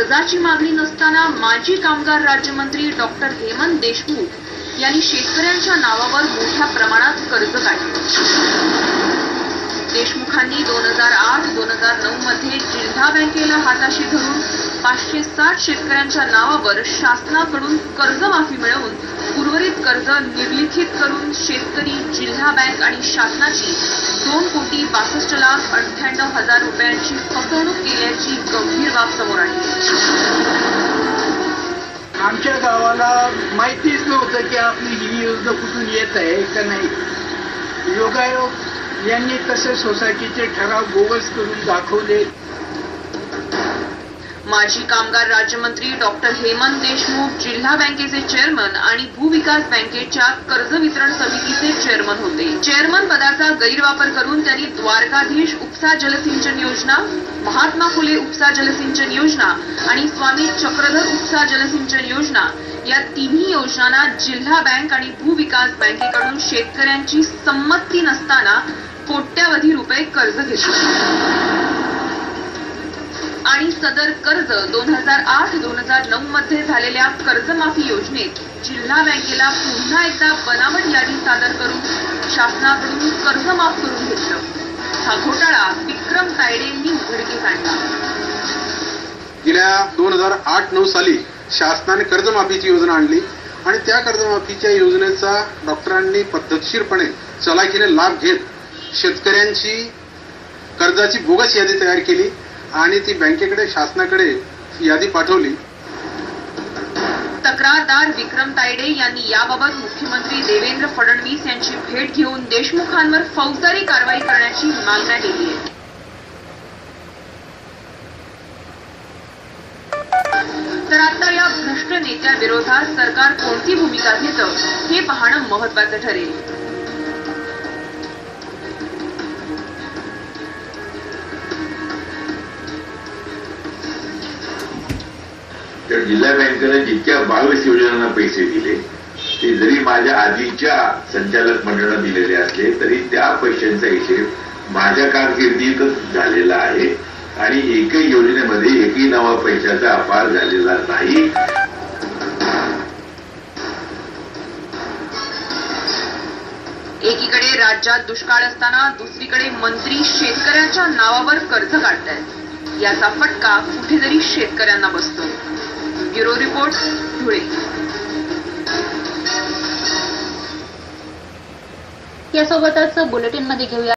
कर्जाची मागणी नसताना माजी कामगार राज्यमंत्री डॉक्टर हेमंत देशमुख यांनी शेतकऱ्यांच्या नावावर मोठ्या प्रमाणात कर्ज काढले। देशमुखांनी 2008-2009 मध्ये जिल्हा बँकेला हाताशी धरून 560 शेतकऱ्यांच्या नावावर शासनाकडून कर्जमाफी मिळवून उर्वरित कर्ज निर्लिखित करून शेतकरी, जिल्हा बँक आणि शासनाची 2,62,98,000 रुपयांची फसवणूक केल्याची गंभीर बाब समोर आली। आमच्या गावाला माहितीच नव्हतं की आपली ही योजना कुठून येत आहे का नाही। योगायोग यांनी तसे सोसायटीचे ठराव बोगस करून दाखवले। माजी कामगार राज्यमंत्री डॉक्टर हेमंत देशमुख जिल्हा बँकेचे चेअरमन आणि भूविकास बँकेच्या कर्ज वितरण समितीचे चेअरमन होते। चेअरमन पदाचा गैरवापर करून त्यांनी द्वारकाधीश उपसा जलसिंचन योजना, महात्मा फुले उपसा जलसिंचन योजना आणि स्वामी चक्रधर उपसा जलसिंचन योजना या तिन्ही योजनांना जिल्हा बँक आणि भूविकास बँकेकडून शेतकऱ्यांची संमती नसताना कोट्यावधी रुपये कर्ज घेतले आणि सदर कर्ज 2008-2009 मध्ये झालेल्या कर्जमाफी योजनेत जिल्हा बँकेला पुन्हा एकदा बनावट यादी सादर करून शासनाकडून कर्ज माफ करून घेतलं। हा घोटाळा विक्रम तायडेंनी उघडकीस आणला। गेल्या 2008-9 साली शासनाने कर्जमाफीची योजना आणली आणि त्या कर्जमाफीच्या योजनेचा डॉक्टरांनी पद्धतशीरपणे चलाखीने लाभ घेत शेतकऱ्यांची कर्जाची बोगस यादी तयार केली आणि ती बँकेकडे, शासनाकडे यादी पाठवली। तक्रारदार विक्रम तायडे यांनी याबाबत मुख्यमंत्री देवेंद्र फडणवीस यांची भेट घेऊन देशमुखांवर फौजदारी कारवाई करण्याची मागणी केली आहे। तर आता या भ्रष्ट नेत्याविरोधात सरकार कोणती भूमिका घेतं हे पाहणं महत्त्वाचं ठरेल। तर जिल्हा बँकेने जितक्या 22 योजनांना पैसे दिले ते जरी माझ्या आधीच्या संचालक मंडळाला दिलेले असले तरी त्या पैशांचा हिशेब माझ्या कारकिर्दीतच झालेला आहे आणि एकही योजनेमध्ये एकही नवा पैशाचा अपार झालेला नाही। एकीकडे राज्यात दुष्काळ असताना दुसरीकडे मंत्री शेतकऱ्यांच्या नावावर कर्ज काढतायत। याचा फटका कुठेतरी शेतकऱ्यांना बसतो। Bureau report, Dhule. यासोबतच बुलेटिन मध्ये घेऊया